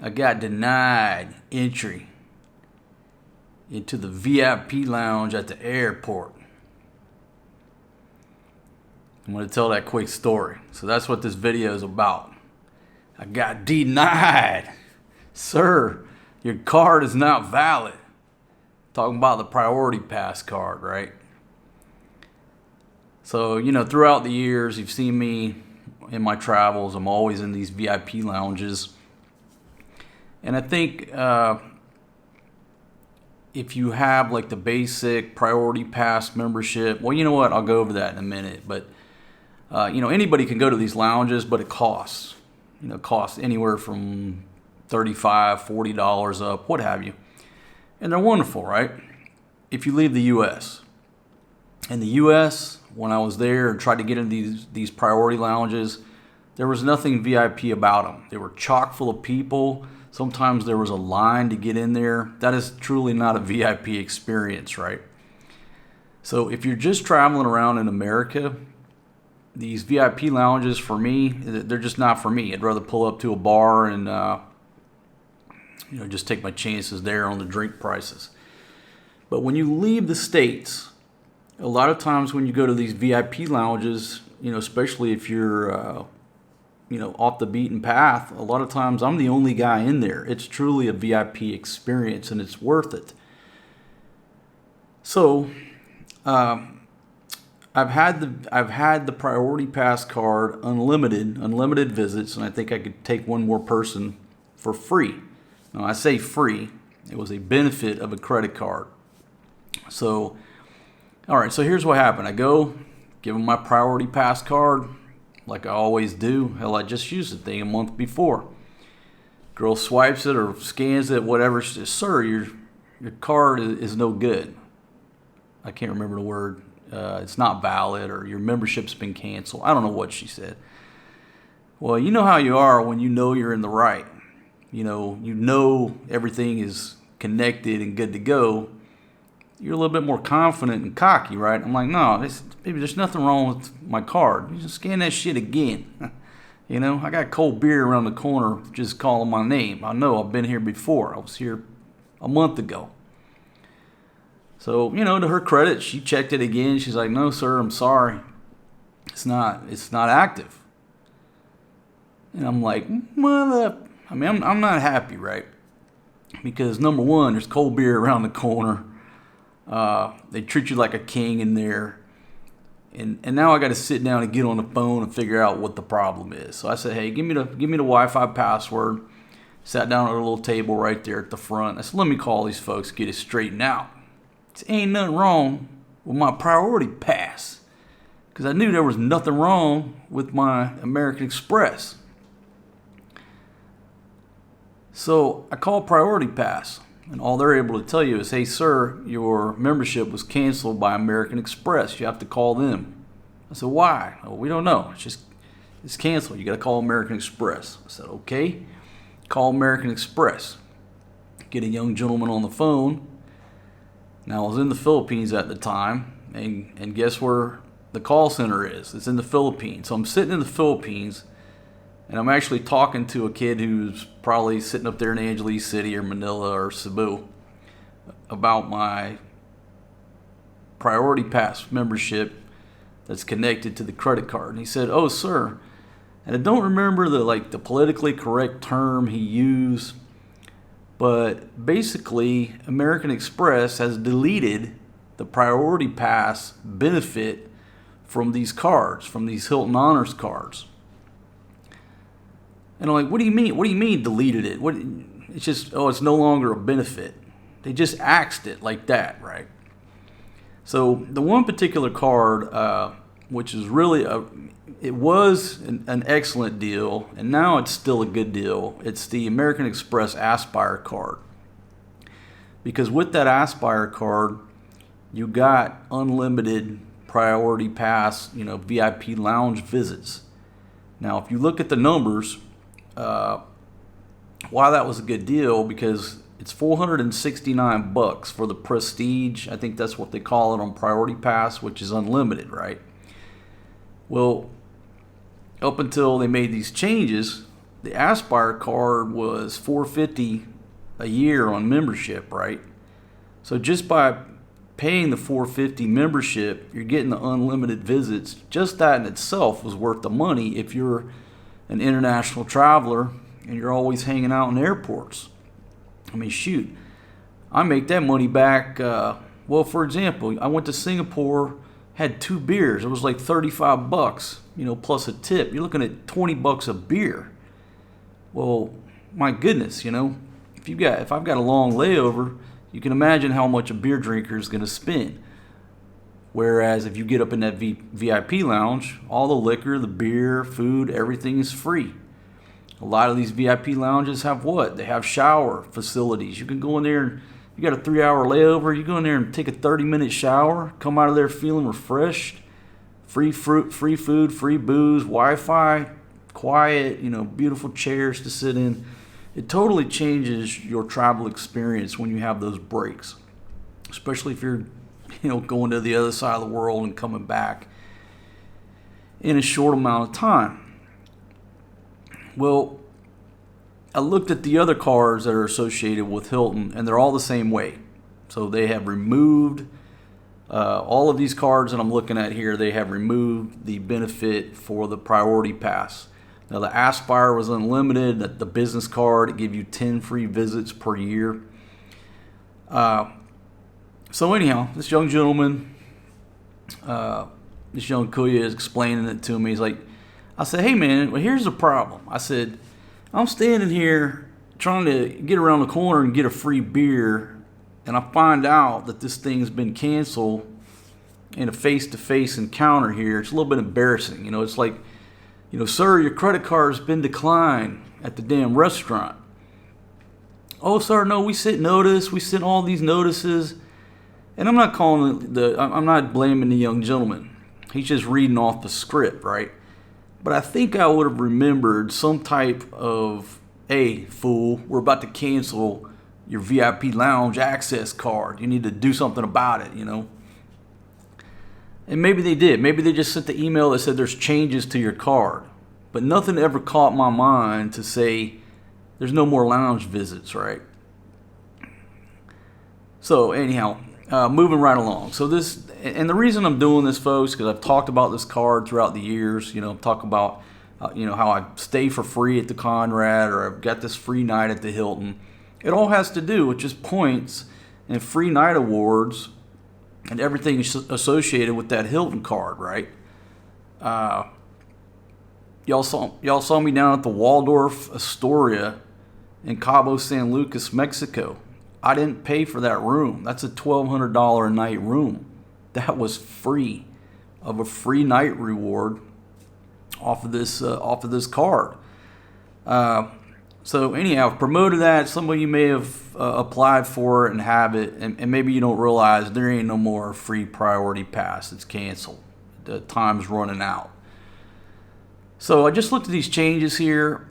I got denied entry into the VIP lounge at the airport. I'm going to tell that quick story. So that's what this video is about. I got denied. Sir, your card is not valid. Talking about the priority pass card, right? So, throughout the years, you've seen me in my travels. I'm always in these VIP lounges. And I think if you have like the basic priority pass membership, well, you know what? I'll go over that in a minute. But, anybody can go to these lounges, but it costs. It costs anywhere from $35, $40 up, what have you. And they're wonderful, right? If you leave the U.S. In the U.S., when I was there and tried to get into these priority lounges, there was nothing VIP about them. They were chock full of people. Sometimes there was a line to get in there. That is truly not a VIP experience, right? So if you're just traveling around in America, these VIP lounges, for me, they're just not for me. I'd rather pull up to a bar and just take my chances there on the drink prices. But when you leave the States, a lot of times when you go to these VIP lounges, especially if you're, off the beaten path, a lot of times I'm the only guy in there. It's truly a VIP experience and it's worth it. So, I've had the priority pass card unlimited visits, and I think I could take one more person for free. Now, I say free. It was a benefit of a credit card. So, all right, so here's what happened. I go, give them my priority pass card, like I always do. Hell, I just used the thing a month before. Girl swipes it or scans it, whatever. She says, "Sir, your card is no good." I can't remember the word. It's not valid, or your membership's been canceled. I don't know what she said. Well, you know how you are when you know you're in the right. You know everything is connected and good to go. You're a little bit more confident and cocky, right? I'm like, no, baby, there's nothing wrong with my card. You just scan that shit again. I got cold beer around the corner just calling my name. I know I've been here before. I was here a month ago. So, to her credit, she checked it again. She's like, "No, sir, I'm sorry. It's not active." And I'm like, I'm not happy, right? Because number one, there's cold beer around the corner. They treat you like a king in there. And now I got to sit down and get on the phone and figure out what the problem is. So I said, "Hey, give me the Wi-Fi password." Sat down at a little table right there at the front. I said, "Let me call these folks, get it straightened out. There ain't nothing wrong with my priority pass." Because I knew there was nothing wrong with my American Express. So I called Priority Pass, and all they're able to tell you is, "Hey, sir, your membership was canceled by American Express. You have to call them." I said, "Why?" "Oh, we don't know. It's canceled. You got to call American Express." I said, "Okay." Call American Express. Get a young gentleman on the phone. Now, I was in the Philippines at the time, and guess where the call center is? It's in the Philippines. So I'm sitting in the Philippines, and I'm actually talking to a kid who's probably sitting up there in Angeles City or Manila or Cebu about my Priority Pass membership that's connected to the credit card. And he said, "Oh, sir," and I don't remember the politically correct term he used, but basically American Express has deleted the Priority Pass benefit from these cards, from these Hilton Honors cards. And I'm like, "What do you mean? What do you mean deleted it? It's just, it's no longer a benefit." They just axed it like that, right? So the one particular card, which is really it was an excellent deal, and now it's still a good deal. It's the American Express Aspire card. Because with that Aspire card, you got unlimited Priority Pass, VIP lounge visits. Now, if you look at the numbers, why that was a good deal, because it's $469 for the Prestige. I think that's what they call it on Priority Pass, which is unlimited, right? Well, up until they made these changes, the Aspire card was $450 a year on membership, right? So just by paying the $450 membership, you're getting the unlimited visits. Just that in itself was worth the money if you're an international traveler and you're always hanging out in airports. I mean, shoot, I make that money back. Well, for example, I went to Singapore, had 2 beers. It was like $35, plus a tip. You're looking at $20 a beer. Well, my goodness, if I've got a long layover, you can imagine how much a beer drinker is going to spend. Whereas if you get up in that VIP lounge, all the liquor, the beer, food, everything is free. A lot of these VIP lounges have what? They have shower facilities. You can go in there and you got a 3-hour layover. You go in there and take a 30-minute shower, come out of there feeling refreshed. Free fruit, free food, free booze, Wi-Fi, quiet, beautiful chairs to sit in. It totally changes your travel experience when you have those breaks, especially if you're, going to the other side of the world and coming back in a short amount of time. Well, I looked at the other cards that are associated with Hilton, and they're all the same way. So they have removed all of these cards that I'm looking at here. They have removed the benefit for the priority pass. Now, the Aspire was unlimited. The business card, it gave you 10 free visits per year. So anyhow, this young gentleman, this young Kuya is explaining it to me. He's like, I said, hey man, well here's the problem. I said, I'm standing here trying to get around the corner and get a free beer, and I find out that this thing's been canceled in a face-to-face encounter here. It's a little bit embarrassing. It's like, sir, your credit card's been declined at the damn restaurant. Oh, sir, no, we sent notice. We sent all these notices. And I'm not I'm not blaming the young gentleman. He's just reading off the script, right? But I think I would have remembered some type of, hey, fool, we're about to cancel your VIP lounge access card. You need to do something about it, And maybe they did. Maybe they just sent the email that said there's changes to your card. But nothing ever caught my mind to say there's no more lounge visits, right? So anyhow, moving right along. So and the reason I'm doing this, folks, because I've talked about this card throughout the years. Talk about, how I stay for free at the Conrad, or I've got this free night at the Hilton. It all has to do with just points and free night awards and everything associated with that Hilton card, right? Y'all saw me down at the Waldorf Astoria in Cabo San Lucas, Mexico. I didn't pay for that room. That's a $1,200 a night room. That was free, of a free night reward off of this card. So anyhow, I've promoted that. Some of you may have applied for it and have it, and maybe you don't realize there ain't no more free priority pass. It's canceled. The time's running out. So I just looked at these changes here.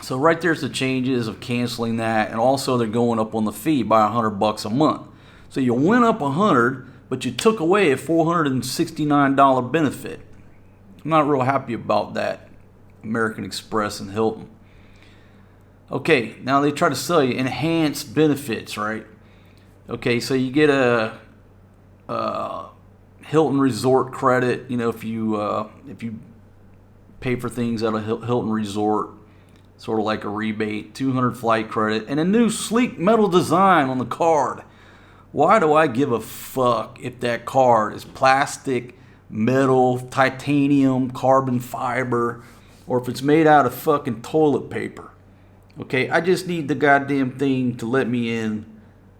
So right there's the changes of canceling that, and also they're going up on the fee by $100 a month. So you went up $100, but you took away a $469 benefit. I'm not real happy about that, American Express and Hilton. Okay, now they try to sell you enhanced benefits, right? Okay, so you get a Hilton Resort credit. If you pay for things at a Hilton Resort, sort of like a rebate, 200 flight credit, and a new sleek metal design on the card. Why do I give a fuck if that card is plastic, metal, titanium, carbon fiber, or if it's made out of fucking toilet paper? Okay, I just need the goddamn thing to let me in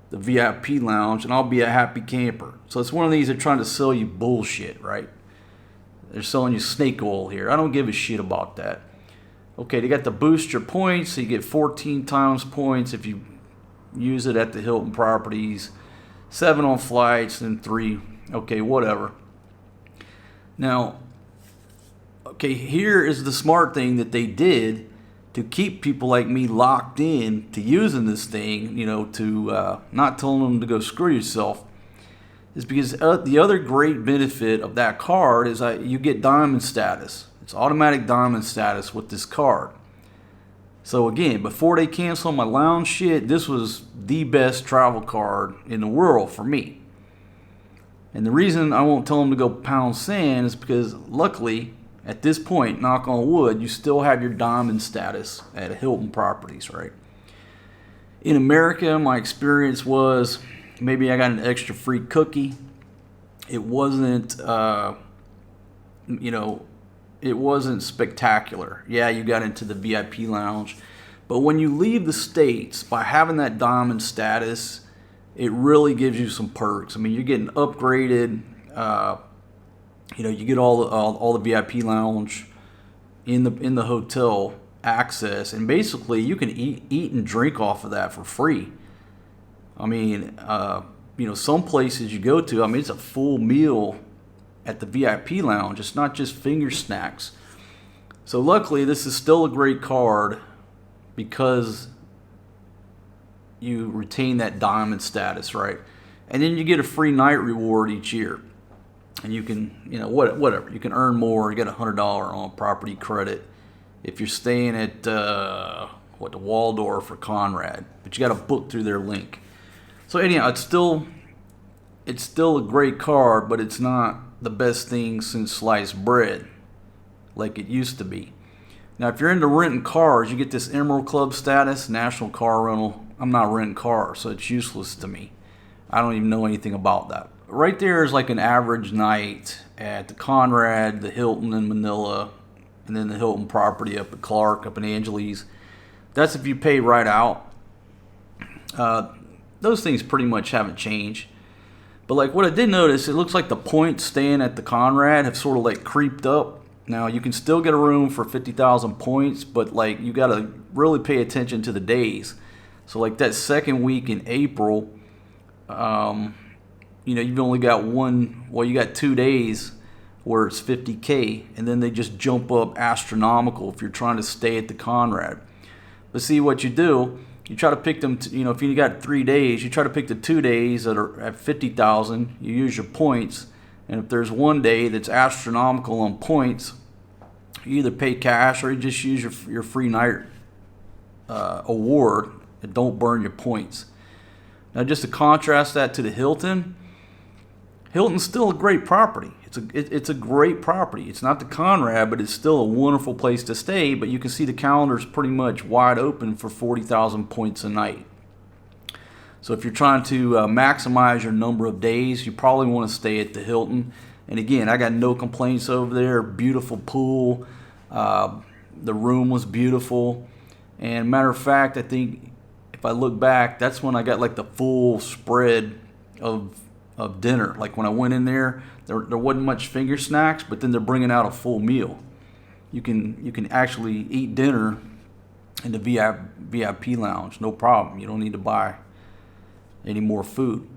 the VIP lounge, and I'll be a happy camper. So it's one of these that are trying to sell you bullshit, right? They're selling you snake oil here. I don't give a shit about that. Okay, they got the boost your points, so you get 14 times points if you use it at the Hilton properties, 7 on flights, and 3. Okay, whatever. Now, okay, here is the smart thing that they did to keep people like me locked in to using this thing, to not telling them to go screw yourself, is because the other great benefit of that card is you get diamond status. It's automatic diamond status with this card. So again, before they cancel my lounge shit, this was the best travel card in the world for me. And the reason I won't tell them to go pound sand is because luckily, at this point, knock on wood, you still have your diamond status at Hilton Properties, right? In America, my experience was maybe I got an extra free cookie. It wasn't, it wasn't spectacular. Yeah, you got into the VIP lounge. But when you leave the States, by having that diamond status, it really gives you some perks. I mean, you're getting upgraded. You get all the VIP lounge in the hotel access, and basically you can eat and drink off of that for free. I mean, some places you go to, I mean, it's a full meal at the VIP lounge. It's not just finger snacks. So luckily, this is still a great card because you retain that diamond status, right? And then you get a free night reward each year. And you can, whatever. You can earn more. You get $100 on property credit if you're staying at, the Waldorf or Conrad. But you got to book through their link. So anyhow, it's still a great card, but it's not the best thing since sliced bread like it used to be. Now, if you're into renting cars, you get this Emerald Club status, National Car Rental. I'm not renting cars, so it's useless to me. I don't even know anything about that. Right there is like an average night at the Conrad, the Hilton in Manila, and then the Hilton property up at Clark, up in Angeles. That's if you pay right out. Those things pretty much haven't changed. But like what I did notice, it looks like the points staying at the Conrad have sort of like creeped up. Now you can still get a room for 50,000 points, but like you got to really pay attention to the days. So like that second week in April, you've only got you got 2 days where it's 50K, and then they just jump up astronomical if you're trying to stay at the Conrad. But see what you do, you try to pick them, if you got 3 days, you try to pick the 2 days that are at 50,000, you use your points, and if there's one day that's astronomical on points, you either pay cash or you just use your free night award and don't burn your points. Now just to contrast that to the Hilton's still a great property. It's a great property. It's not the Conrad, but it's still a wonderful place to stay. But you can see the calendar's pretty much wide open for 40,000 points a night. So if you're trying to maximize your number of days, you probably want to stay at the Hilton. And again, I got no complaints over there. Beautiful pool. The room was beautiful. And matter of fact, I think if I look back, that's when I got like the full spread of dinner. Like when I went in there wasn't much finger snacks, but then they're bringing out a full meal. You can actually eat dinner in the VIP lounge, no problem. You don't need to buy any more food.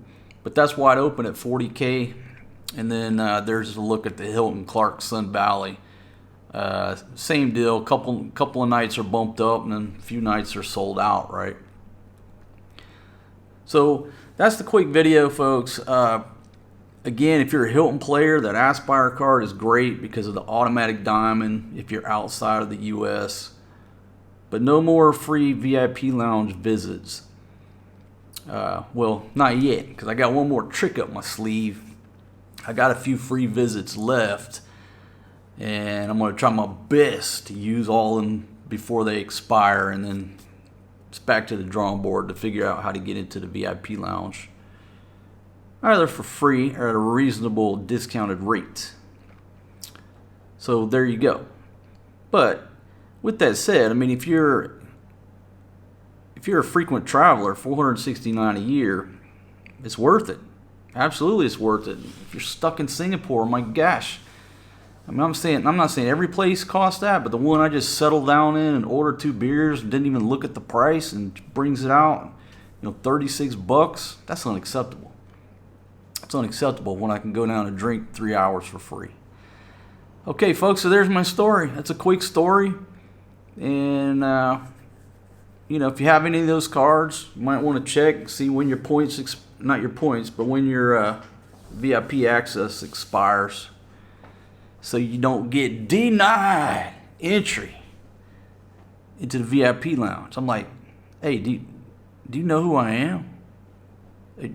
But that's wide open at 40K. And then there's a look at the Hilton Clark Sun Valley. Same deal. Couple of nights are bumped up, and then a few nights are sold out, right? So that's the quick video, folks. Again, if you're a Hilton player, that Aspire card is great because of the automatic diamond if you're outside of the U.S. But no more free VIP lounge visits. Well, not yet, because I got one more trick up my sleeve. I got a few free visits left, and I'm going to try my best to use all of them before they expire, and then it's back to the drawing board to figure out how to get into the VIP lounge, either for free or at a reasonable discounted rate. So there you go. But with that said, I mean, if you're a frequent traveler, $469 a year, it's worth it. Absolutely, it's worth it. If you're stuck in Singapore, my gosh. I mean, I'm not saying every place costs that, but the one I just settled down in and ordered 2 beers, didn't even look at the price, and brings it out, $36. That's unacceptable. It's unacceptable when I can go down and drink 3 hours for free. Okay, folks, so there's my story. That's a quick story. And, if you have any of those cards, you might want to check, see when your points, not your points, but when your VIP access expires. so you don't get denied entry into the VIP lounge. I'm like, hey, do you know who I am?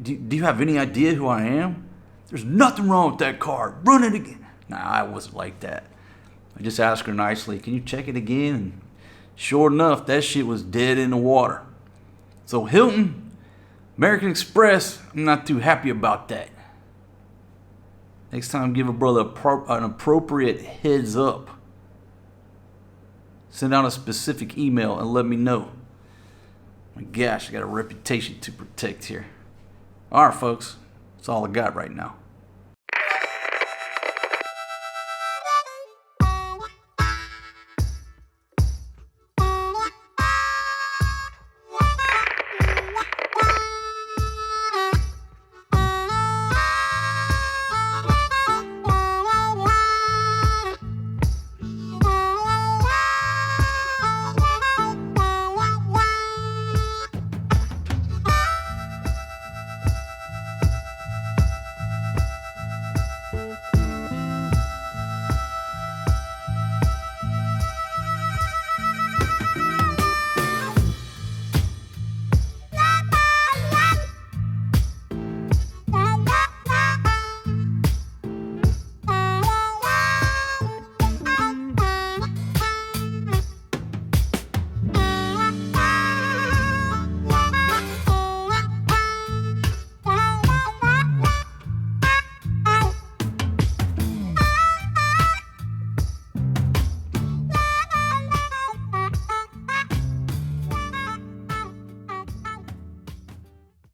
Do you have any idea who I am? There's nothing wrong with that card. Run it again. Nah, I wasn't like that. I just asked her nicely, can you check it again? And sure enough, that shit was dead in the water. So Hilton, American Express, I'm not too happy about that. Next time, give a brother an appropriate heads up. Send out a specific email and let me know. My gosh, I got a reputation to protect here. All right, folks. That's all I got right now.